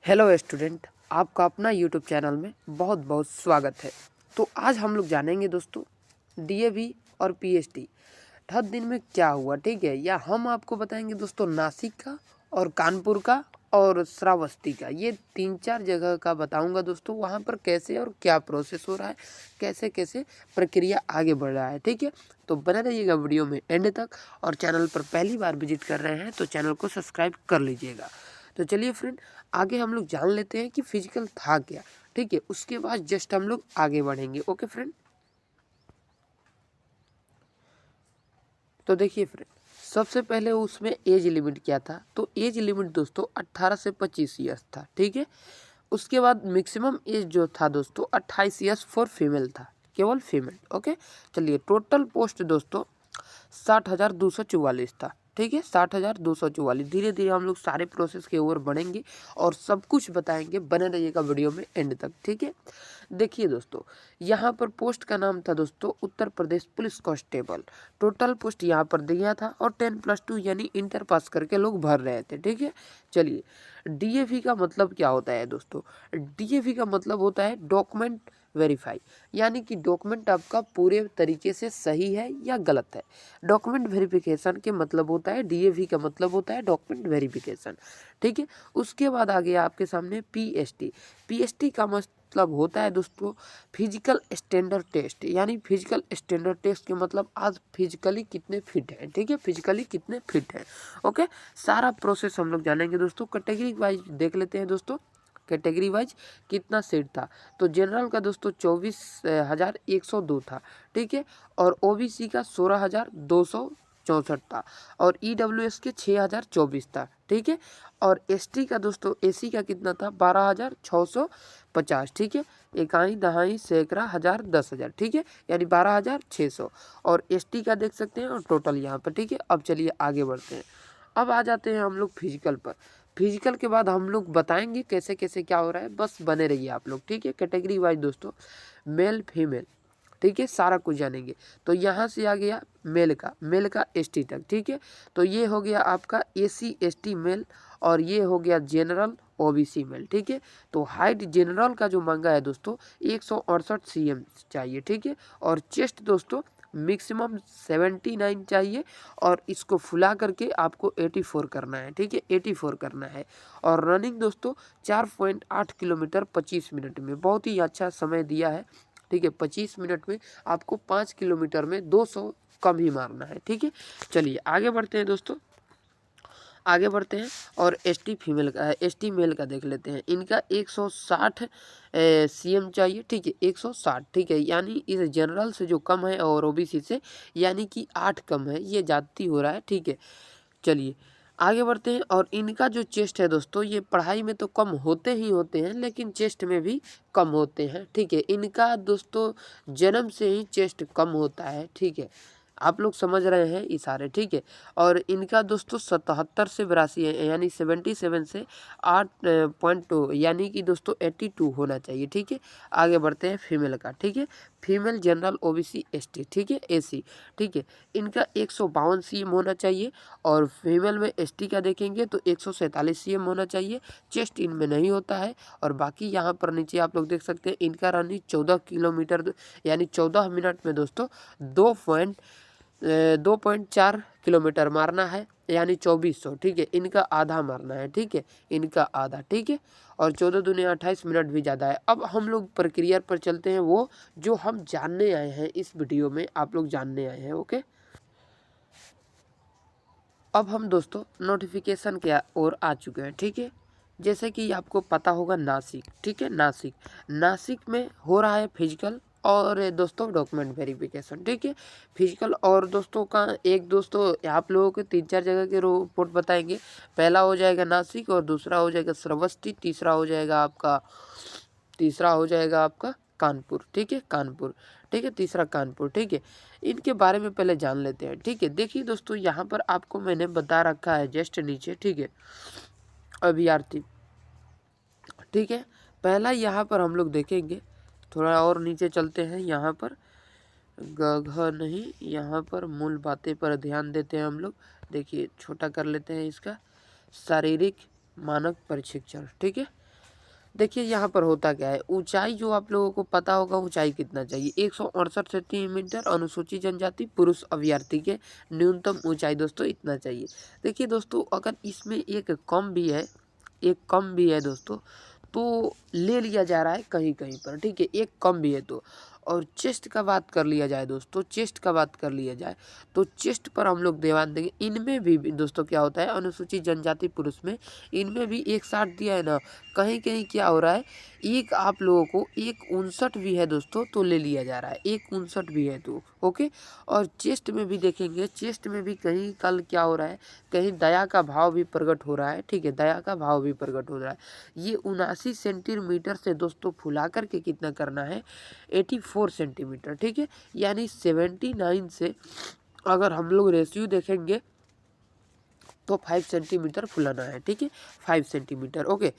Hello student, आपका अपना YouTube channel में बहुत बहुत स्वागत है। तो आज हम लोग जानेंगे दोस्तों डीएवी और पीएचडी 10 दिन में क्या हुआ, ठीक है। या हम आपको बताएंगे दोस्तों नासिक का और कानपुर का और श्रावस्ती का, ये 3-4 जगह का बताऊंगा दोस्तों। वहाँ पर कैसे और क्या प्रोसेस हो रहा है, कैसे कैसे प्रक्रिया आगे बढ़ रहा है, ठीक है। तो बने रहिएगा वीडियो में एंड तक, और चैनल पर पहली बार विजिट कर रहे हैं तो चैनल को सब्सक्राइब कर लीजिएगा। तो चलिए फ्रेंड, आगे हम लोग जान लेते हैं कि फिजिकल था क्या, ठीक है। उसके बाद जस्ट हम लोग आगे बढ़ेंगे। ओके फ्रेंड, तो देखिए फ्रेंड, सबसे पहले उसमें एज लिमिट क्या था। तो एज लिमिट दोस्तों 18 से 25 ईयर्स था, ठीक है। उसके बाद मैक्सिमम एज जो था दोस्तों 28 ईयर्स फॉर फीमेल था, केवल फीमेल। ओके, चलिए टोटल पोस्ट दोस्तों 60,244 था, ठीक है। 60,244। धीरे धीरे हम लोग सारे प्रोसेस के ओर बढ़ेंगे और सब कुछ बताएंगे। बने रहिएगा वीडियो में एंड तक, ठीक है। देखिए दोस्तों, यहाँ पर पोस्ट का नाम था दोस्तों Uttar Pradesh police constable. Total post यहाँ पर दिया था और 10+2 यानी इंटर पास करके लोग भर रहे थे, ठीक है। चलिए, डीएवी का मतलब क्या होता है दोस्तों। डीएवी का मतलब होता है डॉक्यूमेंट वेरीफाई, यानी कि डॉक्यूमेंट आपका पूरे तरीके से सही है या गलत है। डॉक्यूमेंट वेरिफिकेशन के मतलब होता है, डीएवी का मतलब होता है डॉक्यूमेंट वेरिफिकेशन, ठीक है। उसके बाद आ गया आपके सामने पीएचडी। पीएचडी का मतलब होता है दोस्तों फिजिकल स्टैंडर्ड टेस्ट, यानी फिजिकल स्टैंडर्ड टेस्ट के मतलब आज फिजिकली कितने फिट हैं, ठीक है। फिजिकली कितने फिट हैं, ओके। सारा प्रोसेस हम लोग जानेंगे दोस्तों। कैटेगरी वाइज देख लेते हैं दोस्तों, कैटेगरी वाइज कितना सीट था। तो जनरल का दोस्तों 24,102 था, ठीक है। और ओबीसी का 16,264 था, और ईडब्ल्यूएस के 6,024 था, ठीक है। और एसटी का दोस्तों, एसी का कितना था 12,650, ठीक है। इकाई दहाई सैकड़ा हजार 10,000, ठीक है, यानी 12,600। और एसटी का देख सकते हैं और टोटल यहाँ पर, ठीक है। अब चलिए आगे बढ़ते हैं। अब आ जाते हैं हम लोग फिजिकल पर। फिजिकल के बाद हम लोग बताएंगे कैसे कैसे क्या हो रहा है, बस बने रहिए आप लोग, ठीक है। कैटेगरी वाइज दोस्तों मेल फीमेल, ठीक है, सारा कुछ जानेंगे। तो यहाँ से आ गया मेल का एसटी तक, ठीक है। तो ये हो गया आपका एसी एसटी मेल, और ये हो गया जनरल ओबीसी मेल, ठीक है। तो हाइट जनरल का जो मांगा है दोस्तों 168 सीएम चाहिए, ठीक है। और चेस्ट दोस्तों मैक्सिमम 79 चाहिए, और इसको फुला करके आपको 84 करना है, ठीक है, 84 करना है। और रनिंग दोस्तों 4.8 किलोमीटर 25 मिनट में, बहुत ही अच्छा समय दिया है, ठीक है। 25 मिनट में आपको 5 किलोमीटर में 200 कम ही मारना है, ठीक है। चलिए आगे बढ़ते हैं दोस्तों, आगे बढ़ते हैं। और एसटी मेल का देख लेते हैं। इनका 160 सीएम चाहिए, ठीक है, 160, ठीक है। यानी इस जनरल से जो कम है और ओबीसी से यानी कि 8 कम है, ये जाती हो रहा है, ठीक है। चलिए आगे बढ़ते हैं। और इनका जो चेस्ट है दोस्तों, ये पढ़ाई में तो कम होते ही होते हैं, लेकिन चेस्ट में भी कम होते हैं, ठीक है। इनका दोस्तों जन्म से ही चेस्ट कम होता है, ठीक है। आप लोग समझ रहे हैं इशारे, ठीक है। और इनका दोस्तों 77 से 82 है, यानी 77 से 8.2 यानी कि दोस्तों 82 होना चाहिए, ठीक है। आगे बढ़ते हैं फीमेल का, ठीक है। फीमेल जनरल ओबीसी एसटी, ठीक है, एसी, ठीक है। इनका 152 सीएम होना चाहिए। और फीमेल में एसटी का देखेंगे तो 147 सीएम होना चाहिए। चेस्ट इनमें नहीं होता है। और बाकी यहाँ पर नीचे आप लोग देख सकते हैं इनका रनिंग 14 किलोमीटर यानी 14 मिनट में दोस्तों 2.4 किलोमीटर मारना है, यानी 2400, ठीक है। इनका आधा मारना है, ठीक है, इनका आधा, ठीक है। और 14 दूनी 28 मिनट भी ज़्यादा है। अब हम लोग प्रक्रिया पर चलते हैं, वो जो हम जानने आए हैं इस वीडियो में, आप लोग जानने आए हैं, ओके। अब हम दोस्तों नोटिफिकेशन के ओर आ चुके हैं, ठीक है। जैसे कि आपको पता होगा नासिक, ठीक है, नासिक में हो रहा है फिजिकल और दोस्तों डॉक्यूमेंट वेरिफिकेशन, ठीक है। फिजिकल और दोस्तों का एक दोस्तों आप लोगों के 3-4 जगह के रिपोर्ट बताएंगे। पहला हो जाएगा नासिक, और दूसरा हो जाएगा श्रावस्ती, तीसरा हो जाएगा आपका कानपुर, ठीक है, कानपुर, ठीक है, तीसरा कानपुर, ठीक है। इनके बारे में पहले जान लेते हैं, ठीक है। देखिए दोस्तों, यहाँ पर आपको मैंने बता रखा है जस्ट नीचे, ठीक है, अभ्यर्थी, ठीक है। पहला यहाँ पर हम लोग देखेंगे, थोड़ा और नीचे चलते हैं। यहाँ पर गघ नहीं, यहाँ पर मूल बातें पर ध्यान देते हैं हम लोग। देखिए छोटा कर लेते हैं इसका, शारीरिक मानक प्रशिक्षण, ठीक है। देखिए यहाँ पर होता क्या है, ऊंचाई जो आप लोगों को पता होगा ऊंचाई कितना चाहिए, 168 सेंटीमीटर अनुसूचित जनजाति पुरुष अभ्यर्थी के न्यूनतम ऊंचाई दोस्तों इतना चाहिए। देखिए दोस्तों अगर इसमें एक कम भी है, एक कम भी है दोस्तों, तो ले लिया जा रहा है कहीं कहीं पर, ठीक है, एक कम भी है तो। और चेस्ट का बात कर लिया जाए दोस्तों, चेस्ट का बात कर लिया जाए तो चेस्ट पर हम लोग ध्यान देंगे, इनमें भी दोस्तों क्या होता है, अनुसूचित जनजाति पुरुष में इनमें भी 160 दिया है ना, कहीं कहीं क्या हो रहा है, एक आप लोगों को 159 भी है दोस्तों तो ले लिया जा रहा है, 159 भी है तो ओके। और चेस्ट में भी देखेंगे, चेस्ट में भी कहीं कल क्या हो रहा है, कहीं दया का भाव भी प्रकट हो रहा है, ठीक है, दया का भाव भी प्रकट हो रहा है। ये 79 सेंटीमीटर से दोस्तों फुला करके कितना करना है, 84 सेंटीमीटर, ठीक है, यानी 79 से अगर हम लोग रेशियो देखेंगे तो 5 सेंटीमीटर फुलाना है, ठीक है, 5 सेंटीमीटर ओके।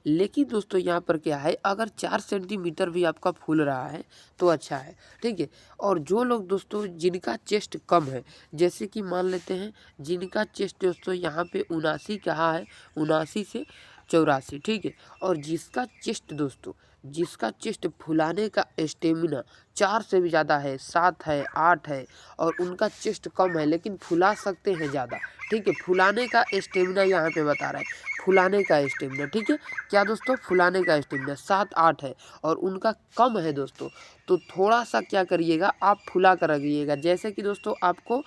लेकिन दोस्तों यहाँ पर क्या है, अगर 4 सेंटीमीटर भी आपका फूल रहा है तो अच्छा है, ठीक है। और जो लोग दोस्तों जिनका चेस्ट कम है, जैसे कि मान लेते हैं जिनका चेस्ट दोस्तों यहाँ पे 79 कहा है, 79 से 84, ठीक है, और जिसका चेस्ट दोस्तों, जिसका चेस्ट फुलाने का स्टेमिना 4 से भी ज़्यादा है, 7 है, 8 है, और उनका चेस्ट कम है लेकिन फुला सकते हैं ज़्यादा, ठीक है, फुलाने का स्टेमिना यहाँ पे बता रहा है, फुलाने का स्टेमिना, ठीक है, क्या दोस्तों, फुलाने का स्टेमिना 7-8 है और उनका कम है दोस्तों, तो थोड़ा सा क्या करिएगा, आप फुला कर रखिएगा। जैसे कि दोस्तों आपको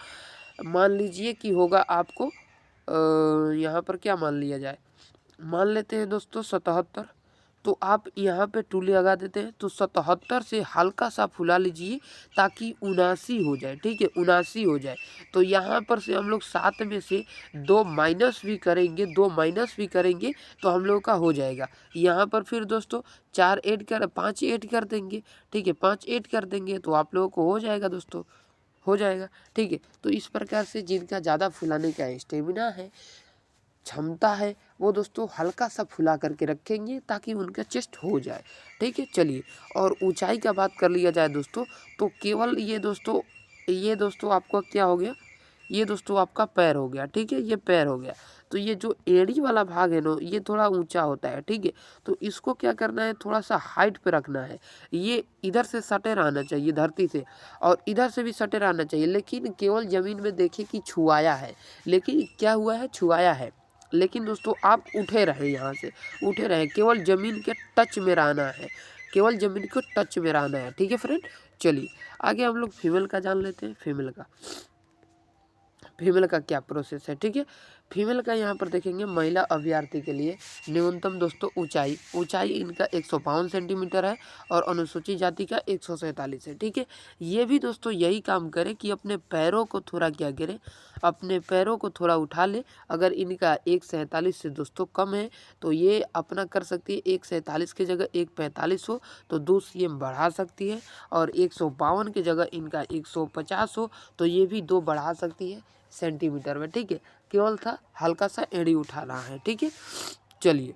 मान लीजिए कि होगा आपको यहाँ पर क्या मान लिया जाए, मान लेते हैं दोस्तों 77, तो आप यहाँ पे टूली लगा देते हैं तो 77 से हल्का सा फुला लीजिए ताकि 79 हो जाए, ठीक है, 79 हो जाए। तो यहाँ पर से हम लोग 7 में से 2 माइनस भी करेंगे, 2 माइनस भी करेंगे तो हम लोग का हो जाएगा। यहाँ पर फिर दोस्तों 4 ऐड कर 5 ऐड कर देंगे, ठीक है, 5 ऐड कर देंगे तो आप लोगों को हो जाएगा दोस्तों, हो जाएगा, ठीक है। तो इस प्रकार से जिनका ज़्यादा फुलाने का स्टेमिना है, क्षमता है, वो दोस्तों हल्का सा फुला करके रखेंगे ताकि उनका चेस्ट हो जाए, ठीक है। चलिए, और ऊंचाई का बात कर लिया जाए दोस्तों, तो केवल ये दोस्तों आपका क्या हो गया, ये दोस्तों आपका पैर हो गया, ठीक है, ये पैर हो गया। तो ये जो एड़ी वाला भाग है ना, ये थोड़ा ऊंचा होता है, ठीक है, तो इसको क्या करना है, थोड़ा सा हाइट पे रखना है। ये इधर से सटे रहना चाहिए धरती से और इधर से भी सटे रहना चाहिए, लेकिन केवल ज़मीन में देखिए कि छुआया है, लेकिन क्या हुआ है, छुआया है, लेकिन दोस्तों आप उठे रहे, यहाँ से उठे रहे, केवल ज़मीन के टच में रहना है, केवल ज़मीन को टच में रहना है, ठीक है फ्रेंड। चलिए आगे हम लोग फीमेल का जान लेते हैं, फीमेल का क्या प्रोसेस है, ठीक है। फीमेल का यहाँ पर देखेंगे, महिला अभ्यर्थी के लिए न्यूनतम दोस्तों ऊंचाई इनका 152 सेंटीमीटर है और अनुसूचित जाति का 147 है, ठीक है। ये भी दोस्तों यही काम करे कि अपने पैरों को थोड़ा क्या करे, अपने पैरों को थोड़ा उठा ले। अगर इनका 147 से दोस्तों कम है तो ये अपना कर सकती है, 147 की जगह 145 हो तो 2 cm बढ़ा सकती है, और 152 की जगह इनका 150 हो तो ये भी 2 बढ़ा सकती है सेंटीमीटर में, ठीक है। केवल था हल्का सा एड़ी उठाना है, ठीक है। चलिए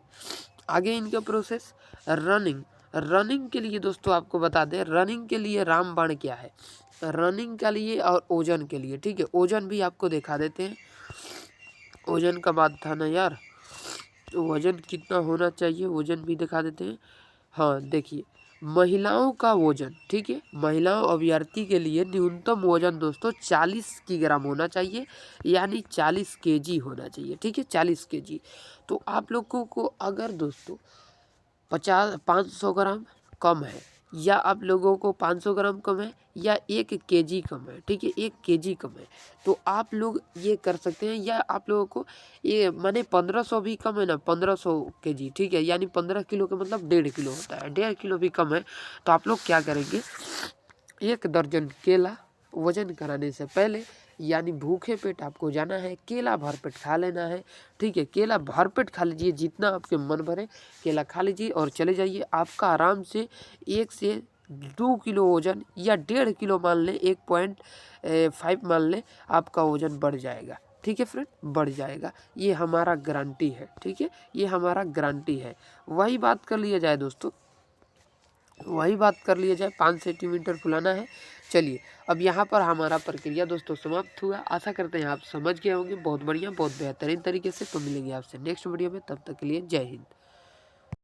आगे इनका प्रोसेस, रनिंग के लिए दोस्तों आपको बता दें, रनिंग के लिए रामबाण क्या है, रनिंग के लिए और ओजन के लिए, ठीक है, ओजन भी आपको दिखा देते हैं। ओजन का बात था ना यार, तो वजन कितना होना चाहिए, वजन भी दिखा देते हैं। हाँ देखिए, महिलाओं का वजन, ठीक है, महिलाओं अभ्यर्थी के लिए न्यूनतम वजन दोस्तों 40 किग्राम होना चाहिए, यानी 40 केजी होना चाहिए, ठीक है, 40 केजी। तो आप लोगों को अगर दोस्तों 500 ग्राम कम है, या आप लोगों को 500 ग्राम कम है, या 1 केजी कम है, ठीक है, 1 केजी कम है, तो आप लोग ये कर सकते हैं। या आप लोगों को ये माने 1500 भी कम है ना, 1500 केजी, ठीक है, यानी 15 किलो का मतलब 1.5 किलो होता है, 1.5 किलो भी कम है, तो आप लोग क्या करेंगे, 1 दर्जन केला वजन कराने से पहले, यानी भूखे पेट आपको जाना है, केला भरपेट खा लेना है, ठीक है, केला भरपेट खा लीजिए, जितना आपके मन भरे केला खा लीजिए और चले जाइए। आपका आराम से 1 से 2 किलो वजन, या 1.5 किलो मान लें, 1.5 मान लें, आपका वजन बढ़ जाएगा, ठीक है फ्रेंड, बढ़ जाएगा, ये हमारा गारंटी है, ठीक है, ये हमारा गारंटी है। वही बात कर लिया जाए दोस्तों, वही बात कर लिया जाए, 5 सेंटीमीटर फुलाना है। चलिए अब यहाँ पर हमारा प्रक्रिया दोस्तों समाप्त हुआ। आशा करते हैं आप समझ गए होंगे, बहुत बढ़िया, बहुत बेहतरीन तरीके से। तो मिलेंगे आपसे नेक्स्ट वीडियो में, तब तक के लिए जय हिंद।